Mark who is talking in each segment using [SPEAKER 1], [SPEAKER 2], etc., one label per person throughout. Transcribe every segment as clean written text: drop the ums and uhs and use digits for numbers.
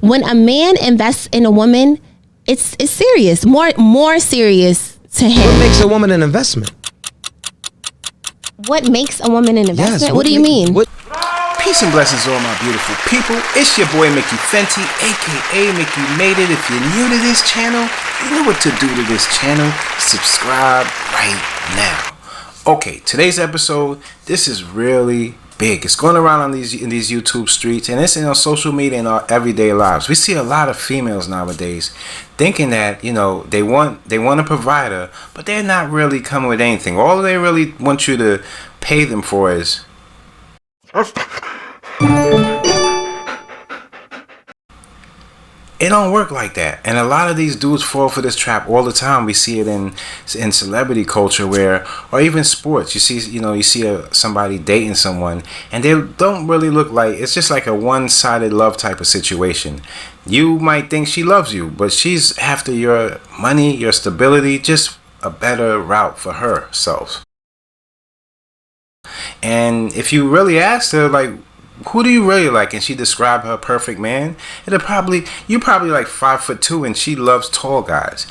[SPEAKER 1] When a man invests in a woman, it's serious, more serious to him.
[SPEAKER 2] What makes a woman an investment?
[SPEAKER 1] What makes a woman an investment?
[SPEAKER 2] Yes,
[SPEAKER 1] what do you mean?
[SPEAKER 3] Peace and blessings, all my beautiful people. It's your boy Mickey Fenty, aka Mickey Made It. If you're new to this channel, you know what to do to this channel. Subscribe right now. Okay, today's episode, this is really big. It's going around in these YouTube streets, and it's in our social media and our everyday lives. We see a lot of females nowadays thinking that, you know, they want a provider, but they're not really coming with anything. All they really want you to pay them for is it don't work like that. And a lot of these dudes fall for this trap all the time. We see it in celebrity culture, or even sports. You see somebody dating someone, and they don't really look like, it's just like a one-sided love type of situation. You might think she loves you, but she's after your money, your stability, just a better route for herself. And if you really ask her, like, who do you really like, and she described her perfect man, you probably like 5'2", and she loves tall guys.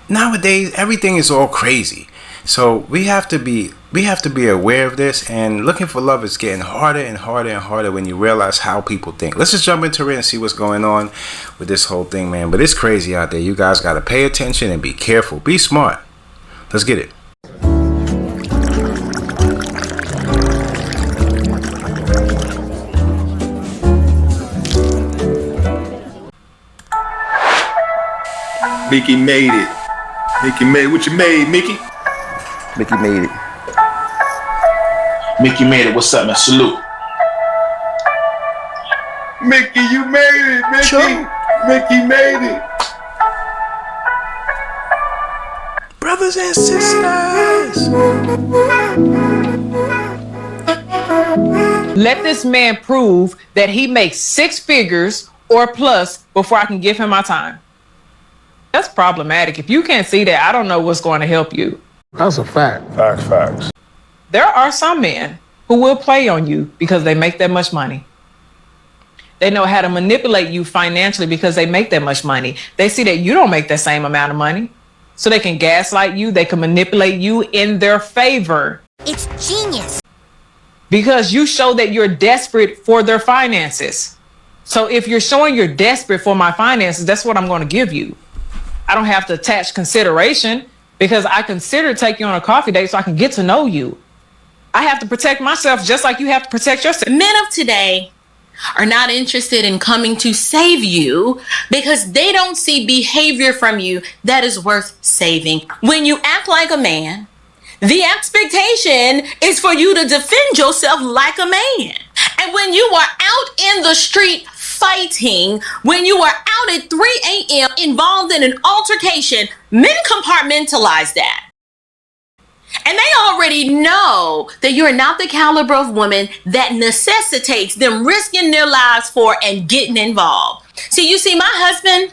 [SPEAKER 3] Nowadays, everything is all crazy, so we have to be aware of this. And looking for love is getting harder and harder and harder when you realize how people think. Let's just jump into it and see what's going on with this whole thing, man. But it's crazy out there. You guys got to pay attention and be careful. Be smart. Let's get it.
[SPEAKER 4] Mickey made it. Mickey made it. What you made, Mickey?
[SPEAKER 5] Mickey made it.
[SPEAKER 4] Mickey made it. What's up, man? Salute. Mickey, you made it, Mickey.
[SPEAKER 3] Sure.
[SPEAKER 4] Mickey made it.
[SPEAKER 3] Brothers and sisters.
[SPEAKER 6] Let this man prove that he makes 6 figures or plus before I can give him my time. That's problematic. If you can't see that, I don't know what's going to help you.
[SPEAKER 7] That's a fact.
[SPEAKER 4] Facts.
[SPEAKER 6] There are some men who will play on you because they make that much money. They know how to manipulate you financially because they make that much money. They see that you don't make that same amount of money, so they can gaslight you. They can manipulate you in their favor.
[SPEAKER 8] It's genius.
[SPEAKER 6] Because you show that you're desperate for their finances. So if you're showing you're desperate for my finances, that's what I'm going to give you. I don't have to attach consideration because I consider taking you on a coffee date so I can get to know you. I have to protect myself just like you have to protect yourself.
[SPEAKER 8] Men of today are not interested in coming to save you because they don't see behavior from you that is worth saving. When you act like a man, the expectation is for you to defend yourself like a man. And when you are out in the street fighting, when you are out at 3 a.m. involved in an altercation, men compartmentalize that. And they already know that you're not the caliber of woman that necessitates them risking their lives for and getting involved. See, my husband,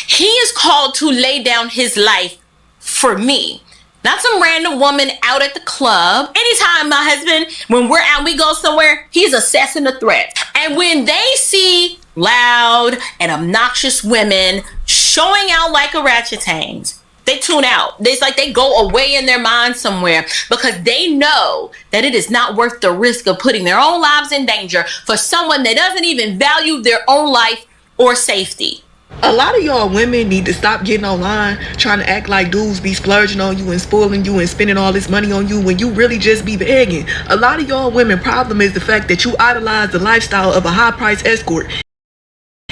[SPEAKER 8] he is called to lay down his life for me. Not some random woman out at the club. Anytime my husband, when we're out, we go somewhere, he's assessing the threat. And when they see loud and obnoxious women showing out like orangutans, they tune out. It's like they go away in their mind somewhere because they know that it is not worth the risk of putting their own lives in danger for someone that doesn't even value their own life or safety.
[SPEAKER 9] A lot of y'all women need to stop getting online trying to act like dudes be splurging on you and spoiling you and spending all this money on you when you really just be begging. A lot of y'all women problem is the fact that you idolize the lifestyle of a high-priced escort.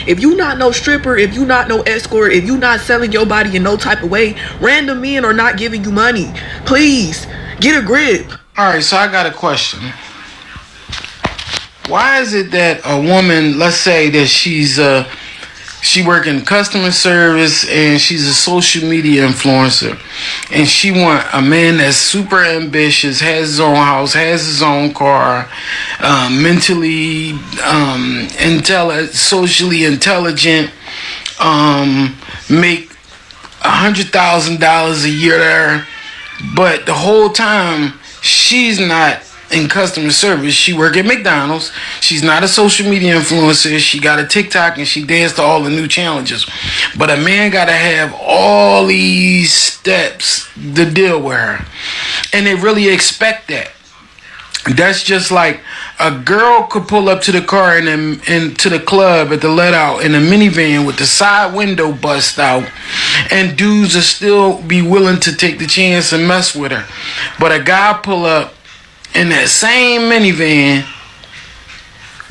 [SPEAKER 9] If you not no stripper, if you not no escort, if you not selling your body in no type of way, random men are not giving you money. Please, get a grip.
[SPEAKER 7] Alright, so I got a question. Why is it that a woman, let's say that she work in customer service and she's a social media influencer, and she want a man that's super ambitious, has his own house, has his own car, mentally socially intelligent, make $100,000 a year there, but the whole time she's not in customer service. She work at McDonald's. She's not a social media influencer. She got a TikTok and she danced to all the new challenges. But a man gotta have all these steps to deal with her. And they really expect that. That's just like a girl could pull up to the car and to the club at the let out in a minivan with the side window bust out, and dudes will still be willing to take the chance and mess with her. But a guy pull up in that same minivan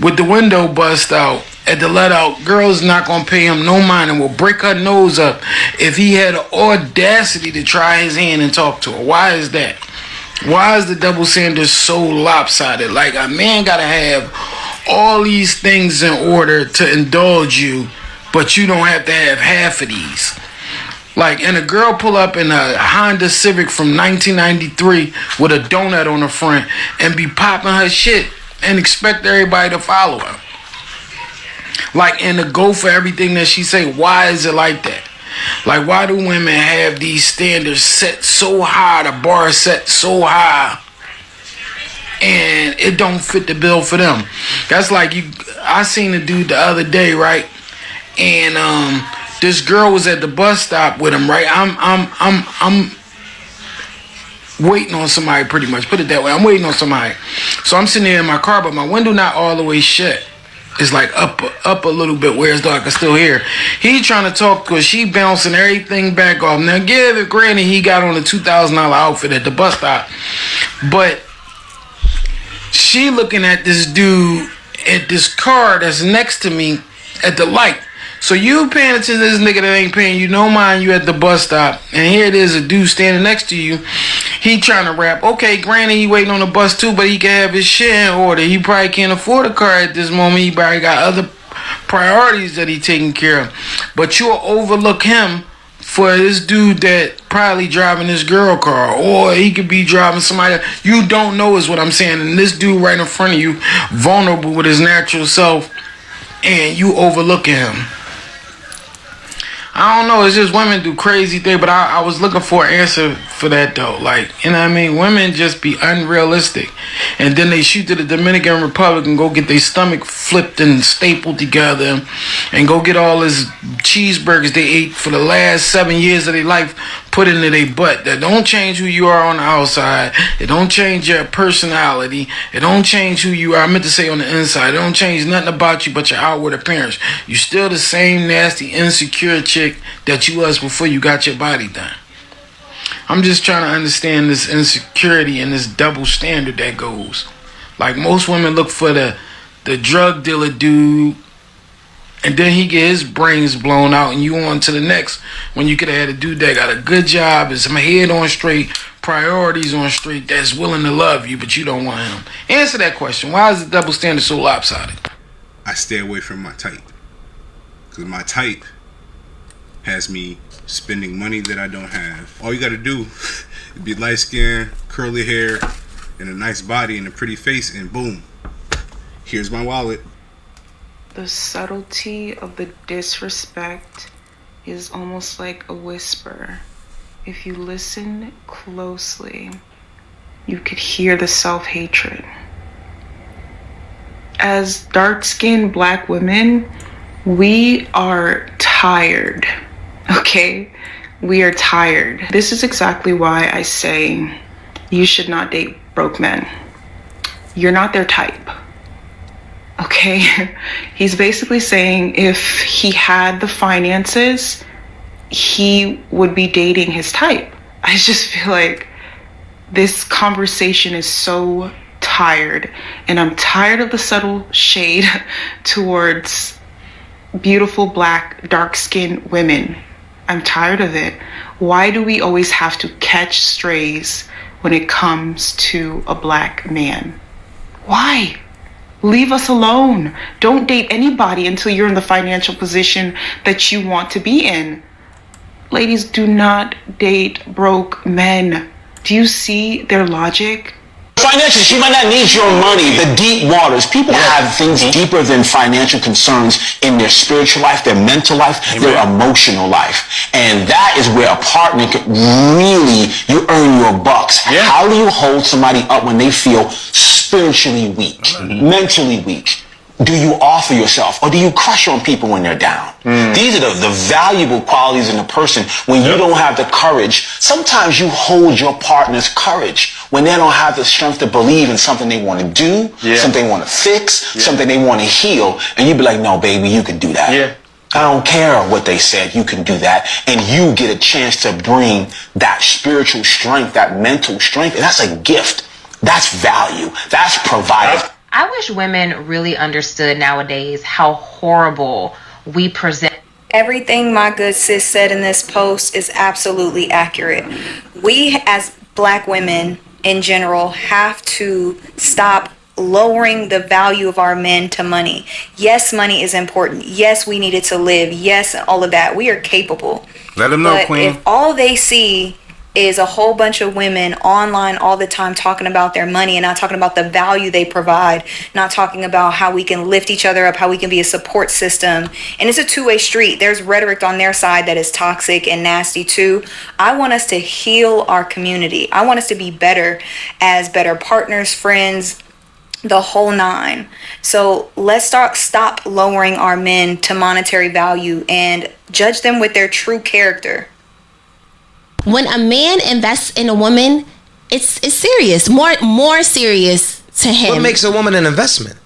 [SPEAKER 7] with the window bust out at the let out, girl's not gonna pay him no mind and will break her nose up if he had the audacity to try his hand and talk to her. Why is that? Why is the double standard so lopsided? Like, a man gotta have all these things in order to indulge you, but you don't have to have half of these. Like, and a girl pull up in a Honda Civic from 1993 with a donut on the front and be popping her shit and expect everybody to follow her. Like, and to go for everything that she say. Why is it like that? Like, why do women have these standards set so high, the bar set so high, and it don't fit the bill for them? That's like I seen a dude the other day, right? And this girl was at the bus stop with him, right? I'm waiting on somebody, pretty much. Put it that way. I'm waiting on somebody. So I'm sitting there in my car, but my window not all the way shut. It's like up a little bit where it's dark. I can still hear. He trying to talk to her. She bouncing everything back off. Now, give it granted, he got on a $2,000 outfit at the bus stop. But she looking at this dude at this car that's next to me at the light. So you paying attention to this nigga that ain't paying you no mind, you at the bus stop, and here it is, a dude standing next to you. He trying to rap. Okay, granted, he waiting on the bus too, but he can have his shit in order. He probably can't afford a car at this moment. He probably got other priorities that he taking care of. But you'll overlook him for this dude that probably driving this girl car, or he could be driving somebody you don't know, is what I'm saying. And this dude right in front of you, vulnerable with his natural self, and you overlooking him. I don't know, it's just women do crazy things, but I was looking for an answer for that though. Like, you know what I mean? Women just be unrealistic. And then they shoot to the Dominican Republic and go get their stomach flipped and stapled together and go get all this cheeseburgers they ate for the last 7 years of their life put into their butt. That don't change who you are on the outside. It don't change your personality. It don't change who you are. I meant to say on the inside. It don't change nothing about you but your outward appearance. You still the same nasty, insecure chick that you was before you got your body done. I'm just trying to understand this insecurity and this double standard that goes. Like, most women look for the drug dealer dude, and then he get his brains blown out and you on to the next, when you could have had a dude that got a good job and some head on straight, priorities on straight, that's willing to love you, but you don't want him. Answer that question. Why is the double standard so lopsided?
[SPEAKER 2] I stay away from my type, because my type has me spending money that I don't have. All you gotta do is be light skin, curly hair, and a nice body and a pretty face, and boom, here's my wallet.
[SPEAKER 10] The subtlety of the disrespect is almost like a whisper. If you listen closely, you could hear the self-hatred. As dark-skinned Black women, we are tired. Okay? We are tired. This is exactly why I say you should not date broke men. You're not their type. Okay? He's basically saying if he had the finances, he would be dating his type. I just feel like this conversation is so tired, and I'm tired of the subtle shade towards beautiful Black, dark-skinned women. I'm tired of it. Why do we always have to catch strays when it comes to a Black man? Why? Leave us alone. Don't date anybody until you're in the financial position that you want to be in. Ladies, do not date broke men. Do you see their logic?
[SPEAKER 11] financially, she might not need your money. The deep waters. People have things deeper than financial concerns in their spiritual life, their mental life, their emotional life. And that is where a partner can really, you earn your bucks. How do you hold somebody up when they feel spiritually weak, mentally weak? Do you offer yourself, or do you crush on people when they're down? These are the valuable qualities in a person when you don't have the courage. Sometimes you hold your partner's courage when they don't have the strength to believe in something they want to do, something they want to fix, something they want to heal, and you be like, no, baby, you can do that. I don't care what they said, you can do that. And you get a chance to bring that spiritual strength, that mental strength, and that's a gift. That's value. That's provided.
[SPEAKER 12] I wish women really understood nowadays how horrible we present.
[SPEAKER 13] Everything my good sis said in this post is absolutely accurate. We as Black women in general have to stop lowering the value of our men to money. Yes, money is important. Yes, we need it to live. Yes, all of that. We are capable.
[SPEAKER 3] Let them know,
[SPEAKER 13] but
[SPEAKER 3] Queen.
[SPEAKER 13] If all they see is a whole bunch of women online all the time talking about their money and not talking about the value they provide, not talking about how we can lift each other up, how we can be a support system. And it's a two-way street. There's rhetoric on their side that is toxic and nasty too. I want us to heal our community. I want us to be better as better partners, friends, the whole nine. So let's stop lowering our men to monetary value and judge them with their true character.
[SPEAKER 1] When a man invests in a woman, it's serious, more serious to him.
[SPEAKER 14] What makes a woman an investment?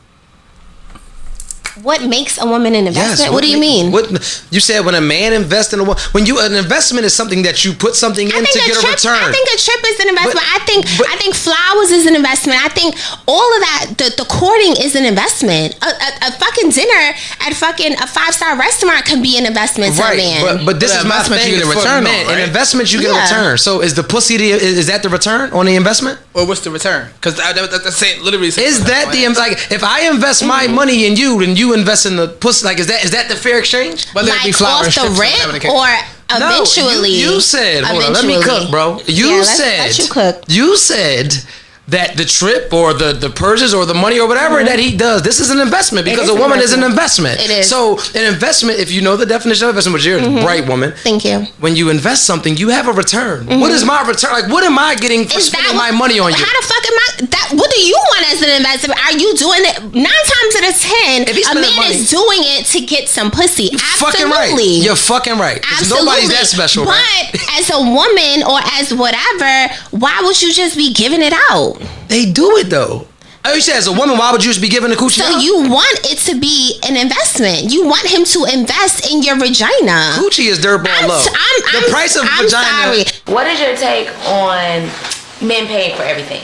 [SPEAKER 1] What makes a woman an investment? What do you mean?
[SPEAKER 14] What you said when a man invests in a woman, an investment is something that you put something in to get a return.
[SPEAKER 1] I think a trip is an investment. I think flowers is an investment. I think all of that, the courting is an investment. A fucking dinner at fucking a 5-star restaurant can be an investment to a man.
[SPEAKER 14] But this is my thing. You get a return on, right? An investment, you get a return. So is the pussy is that the return on the investment?
[SPEAKER 15] Or what's the return? Because that's saying literally.
[SPEAKER 14] Is that the like if I invest my money in you, then you invest in the pussy? Like is that the fair exchange?
[SPEAKER 1] Whether it be flower off the rip or eventually.
[SPEAKER 14] No, you said. Hold on, let me cook, bro. You said.
[SPEAKER 1] Let you cook.
[SPEAKER 14] You said that the trip or the purchase or the money or whatever that he does, this is an investment because a woman is an investment.
[SPEAKER 1] It is.
[SPEAKER 14] So an investment, if you know the definition of investment, which you're a bright woman.
[SPEAKER 1] Thank you.
[SPEAKER 14] When you invest something, you have a return. What is my return? Like, what am I getting for spending my money on you?
[SPEAKER 1] How the fuck am I? What do you want as an investment? Are you doing it 9 times out of 10? A man is doing it to get some pussy. Absolutely.
[SPEAKER 14] You're fucking right.
[SPEAKER 1] Absolutely.
[SPEAKER 14] Nobody's that special.
[SPEAKER 1] But
[SPEAKER 14] right?
[SPEAKER 1] as a woman or as whatever, why would you just be giving it out?
[SPEAKER 14] They do it though. You said as a woman, why would you just be giving the coochie out?
[SPEAKER 1] So you want it to be an investment. You want him to invest in your vagina.
[SPEAKER 14] Coochie is dirtball low. The price of vagina.
[SPEAKER 12] Sorry. What is your take on men paying for everything?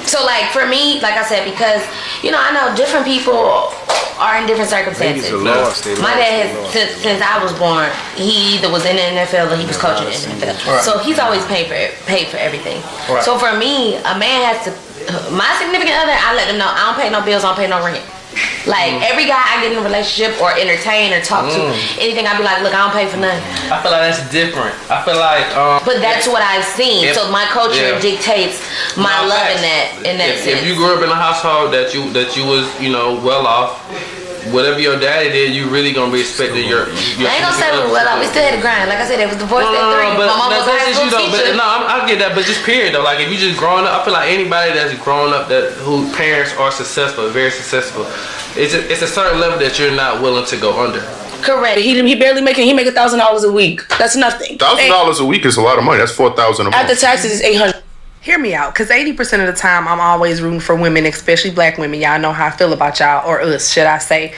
[SPEAKER 12] So like for me, like I said, because I know different people are in different circumstances. My dad has since I was born, he either was in the NFL or he was coaching in the NFL. Right. So he's always paid for everything. Right. So for me, a man has to. My significant other, I let them know I don't pay no bills, I don't pay no rent. Like every guy I get in a relationship or entertain or talk to, anything, I be like, look, I don't pay for nothing.
[SPEAKER 16] I feel like that's different. I feel like,
[SPEAKER 12] but that's what I've seen. So my culture dictates my love in that sense.
[SPEAKER 16] If you grew up in a household that you was well off, whatever your daddy did, you really gonna be expecting your
[SPEAKER 12] I ain't gonna say we well off. We still had to grind. Like I said, it was divorced at 3. My mom was a high school teacher.
[SPEAKER 16] I get that, but just period though. Like if you just growing up, I feel like anybody that's grown up whose parents are successful, very successful, it's a certain level that you're not willing to go under.
[SPEAKER 12] Correct.
[SPEAKER 17] He barely making. He make $1,000 a week. That's nothing.
[SPEAKER 4] $1,000 a week is a lot of money. That's $4,000 a month.
[SPEAKER 17] After taxes, is $800.
[SPEAKER 18] Hear me out, because 80% of the time I'm always rooting for women, especially Black women. Y'all know how I feel about y'all, or us, should I say.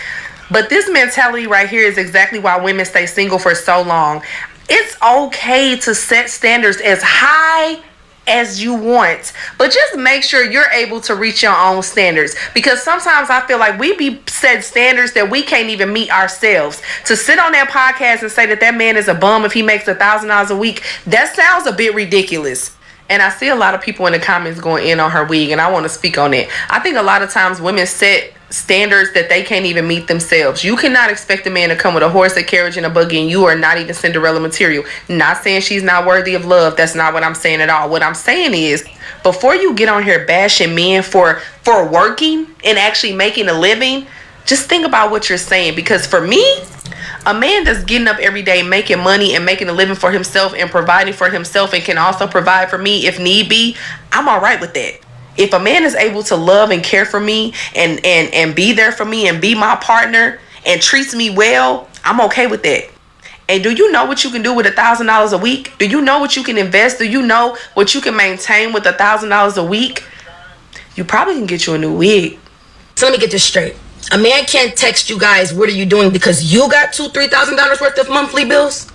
[SPEAKER 18] But this mentality right here is exactly why women stay single for so long. It's okay to set standards as high as you want, but just make sure you're able to reach your own standards, because sometimes I feel like we be set standards that we can't even meet ourselves. To sit on that podcast and say that man is a bum if he makes $1,000 a week, that sounds a bit ridiculous. And I see a lot of people in the comments going in on her wig, and I want to speak on it. I think a lot of times women set standards that they can't even meet themselves. You cannot expect a man to come with a horse, a carriage, and a buggy, and you are not even Cinderella material. Not saying she's not worthy of love. That's not what I'm saying at all. What I'm saying is, before you get on here bashing men for working and actually making a living, just think about what you're saying. Because for me, a man that's getting up every day, making money and making a living for himself and providing for himself and can also provide for me if need be, I'm all right with that. If a man is able to love and care for me and be there for me and be my partner and treats me well, I'm okay with that. And do you know what you can do with $1,000 a week? Do you know what you can invest? Do you know what you can maintain with $1,000 a week? You probably can get you a new wig.
[SPEAKER 17] So let me get this straight. A man can't text you guys, what are you doing, because you got $2,000-$3,000 worth of monthly bills?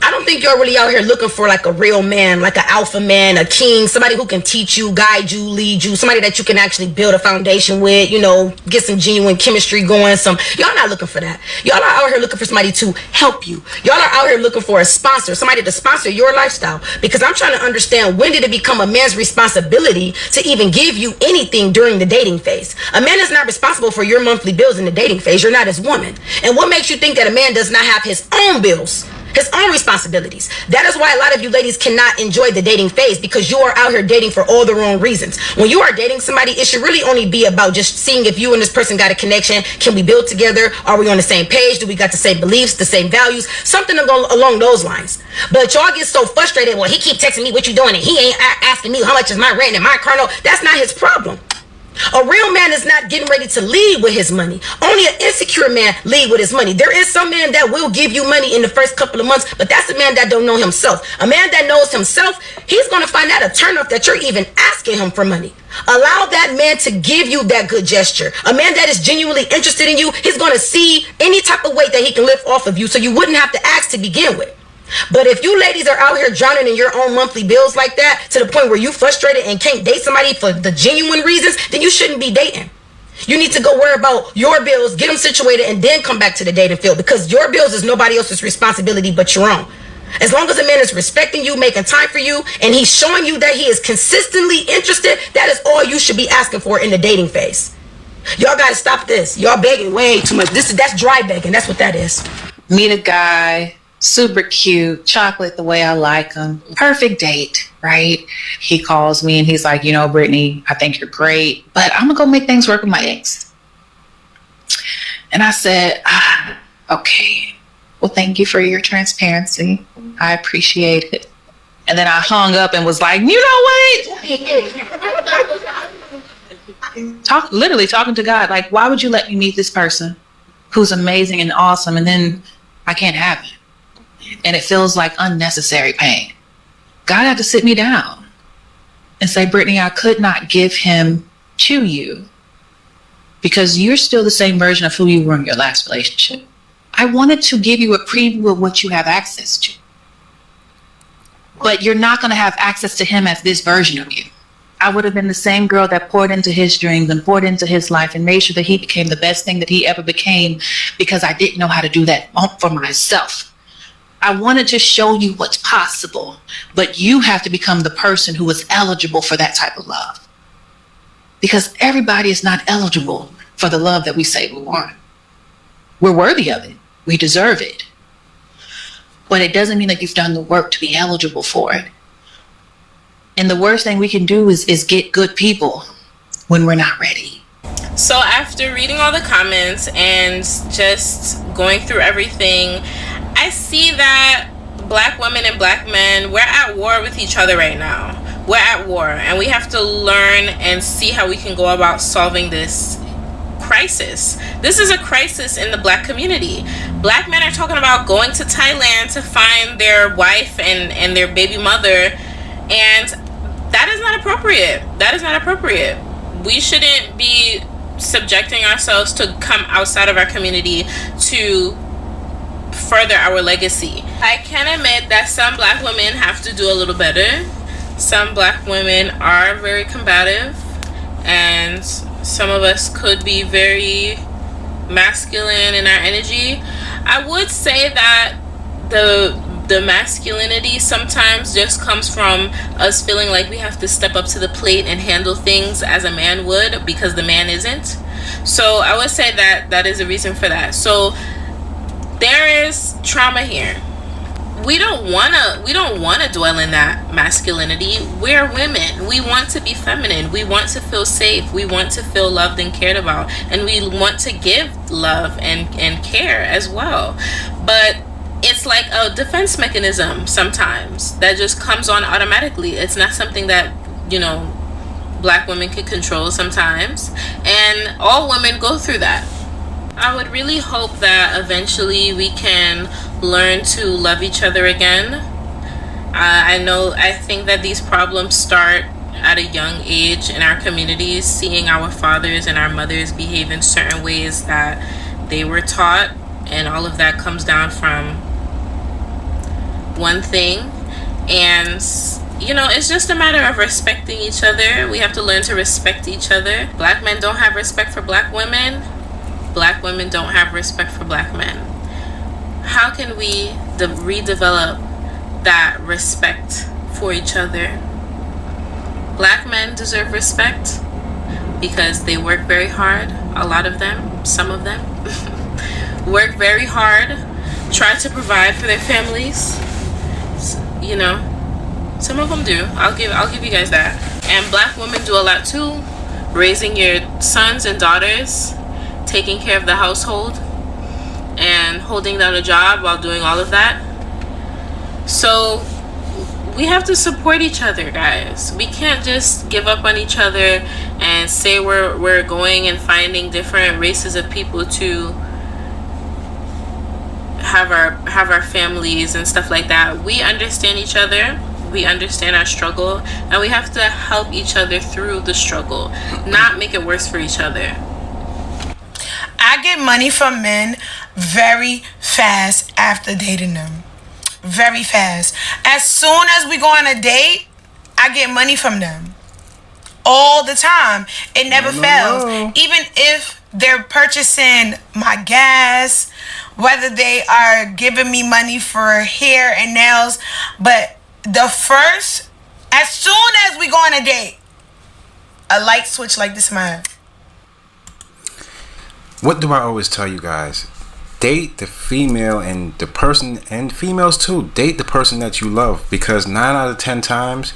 [SPEAKER 17] I don't think you're really out here looking for like a real man, like an alpha man, a king, somebody who can teach you, guide you, lead you, somebody that you can actually build a foundation with, you know, get some genuine chemistry going. Y'all not looking for that. Y'all are out here looking for somebody to help you. Y'all are out here looking for a sponsor, somebody to sponsor your lifestyle. Because I'm trying to understand, when did it become a man's responsibility to even give you anything during the dating phase? A man is not responsible for your monthly bills in the dating phase. You're not his woman. And what makes you think that a man does not have his own bills? His own responsibilities. That is why a lot of you ladies cannot enjoy the dating phase, because you are out here dating for all the wrong reasons. When you are dating somebody, it should really only be about just seeing if you and this person got a connection. Can we build together? Are we on the same page? Do we got the same beliefs, the same values? Something along those lines. But y'all get so frustrated. Well, he keep texting me what you doing, and he ain't asking me how much is my rent and my car note. That's not his problem. A real man is not getting ready to lead with his money. Only an insecure man lead with his money. There is some man that will give you money in the first couple of months, but that's a man that don't know himself. A man that knows himself, he's going to find that a turnoff that you're even asking him for money. Allow that man to give you that good gesture. A man that is genuinely interested in you, he's going to see any type of weight that he can lift off of you, so you wouldn't have to ask to begin with. But if you ladies are out here drowning in your own monthly bills like that, to the point where you frustrated and can't date somebody for the genuine reasons, then you shouldn't be dating. You need to go worry about your bills, get them situated, and then come back to the dating field, because your bills is nobody else's responsibility but your own. As long as a man is respecting you, making time for you, and he's showing you that he is consistently interested, that is all you should be asking for in the dating phase. Y'all gotta stop this. Y'all begging way too much. That's dry begging. That's what that is.
[SPEAKER 10] Meet a guy, super cute, chocolate the way I like him. Perfect date, right? He calls me and he's like, you know, Brittany, I think you're great, but I'm gonna go make things work with my ex. And I said, okay, well, thank you for your transparency. I appreciate it. And then I hung up and was like, you know what? Literally talking to God, like, why would you let me meet this person who's amazing and awesome, and then I can't have it? And it feels like unnecessary pain. God had to sit me down and say, Brittany, I could not give him to you because you're still the same version of who you were in your last relationship. I wanted to give you a preview of what you have access to. But you're not going to have access to him as this version of you. I would have been the same girl that poured into his dreams and poured into his life and made sure that he became the best thing that he ever became, because I didn't know how to do that for myself. I wanted to show you what's possible, but you have to become the person who is eligible for that type of love. Because everybody is not eligible for the love that we say we want. We're worthy of it. We deserve it. But it doesn't mean that you've done the work to be eligible for it. And the worst thing we can do is get good people when we're not ready.
[SPEAKER 19] So after reading all the comments and just going through everything, I see that black women and black men, we're at war with each other right now. We're at war, and we have to learn and see how we can go about solving this crisis. This is a crisis in the black community. Black men are talking about going to Thailand to find their wife and their baby mother, and that is not appropriate. That is not appropriate. We shouldn't be subjecting ourselves to come outside of our community to further our legacy. I can admit that some black women have to do a little better. Some black women are very combative, and some of us could be very masculine in our energy. I would say that the masculinity sometimes just comes from us feeling like we have to step up to the plate and handle things as a man would, because the man isn't. So I would say that that is a reason for that. So there is trauma here. we don't wanna dwell in that masculinity. We're women. We want to be feminine. We want to feel safe. We want to feel loved and cared about, and we want to give love and care as well. But it's like a defense mechanism sometimes that just comes on automatically. It's not something that, Black women can control sometimes, and all women go through that. I would really hope that eventually we can learn to love each other again. I think that these problems start at a young age in our communities, seeing our fathers and our mothers behave in certain ways that they were taught, and all of that comes down from one thing. And it's just a matter of respecting each other. We have to learn to respect each other. Black men don't have respect for Black women. Black women don't have respect for Black men. How can we redevelop that respect for each other? Black men deserve respect because they work very hard. A lot of them, some of them, work very hard, try to provide for their families. Some of them do. I'll give you guys that. And Black women do a lot too, raising your sons and daughters, taking care of the household, and holding down a job while doing all of that. So we have to support each other, guys. We can't just give up on each other and say we're going and finding different races of people to have our families and stuff like that. We understand each other. We understand our struggle, and we have to help each other through the struggle, not make it worse for each other.
[SPEAKER 20] I get money from men very fast after dating them. Very fast. As soon as we go on a date, I get money from them. All the time. It never fails. Even if they're purchasing my gas, whether they are giving me money for hair and nails, but as soon as we go on a date, a light switch like this in my head.
[SPEAKER 3] What do I always tell you guys? Date the female and the person, and females too, date the person that you love, because 9 out of 10 times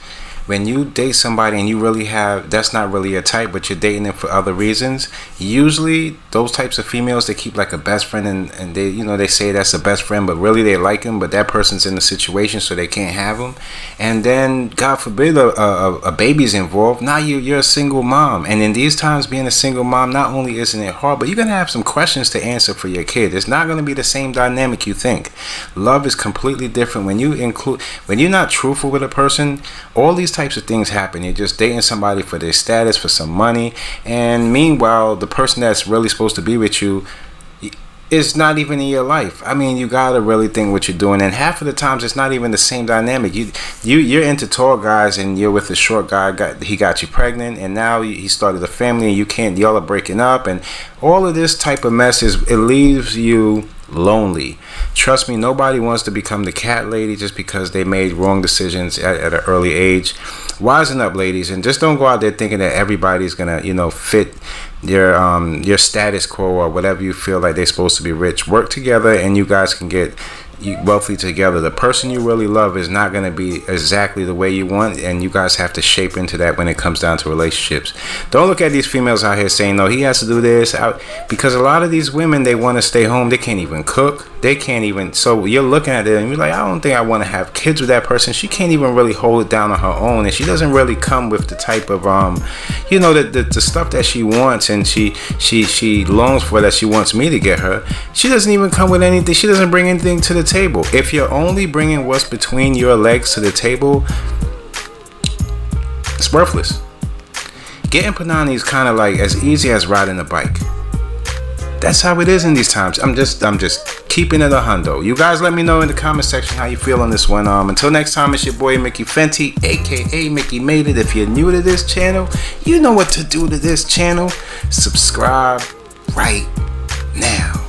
[SPEAKER 3] when you date somebody and you really that's not really a type, but you're dating them for other reasons, usually those types of females, they keep like a best friend, and they they say that's a best friend, but really they like him, but that person's in the situation so they can't have him. And then God forbid a baby's involved. Now you're a single mom, and in these times being a single mom, not only isn't it hard, but you're gonna have some questions to answer for your kid. It's not gonna be the same dynamic you think. Love is completely different when you're not truthful with a person. All these types of things happen. You're just dating somebody for their status, for some money, and meanwhile the person that's really supposed to be with you is not even in your life. I mean, you gotta really think what you're doing, and half of the times it's not even the same dynamic. You're into tall guys and you're with a short guy. He got you pregnant, and now he started a family, and y'all are breaking up, and all of this type of mess it leaves you lonely. Trust me, nobody wants to become the cat lady just because they made wrong decisions at an early age. Wisen up, ladies, and just don't go out there thinking that everybody's gonna fit your status quo or whatever you feel like they're supposed to be rich. Work together and you guys can get wealthy together. The person you really love is not going to be exactly the way you want, and you guys have to shape into that when it comes down to relationships. Don't look at these females out here saying, no, he has to do this, because a lot of these women, they want to stay home. They can't even cook. They can't even, so you're looking at it and you're like, I don't think I want to have kids with that person. She can't even really hold it down on her own, and she doesn't really come with the type of the stuff that she wants and she longs for, that she wants me to get her. She doesn't even come with anything. She doesn't bring anything to the table. If you're only bringing what's between your legs to the table, it's worthless. Getting panani is kind of like as easy as riding a bike. That's how it is in these times. I'm just keeping it a hundo. You guys let me know in the comment section how you feel on this one. Until next time, it's your boy Mickey Fenty, aka Mickey Made It. If you're new to this channel, you know what to do to this channel. Subscribe right now.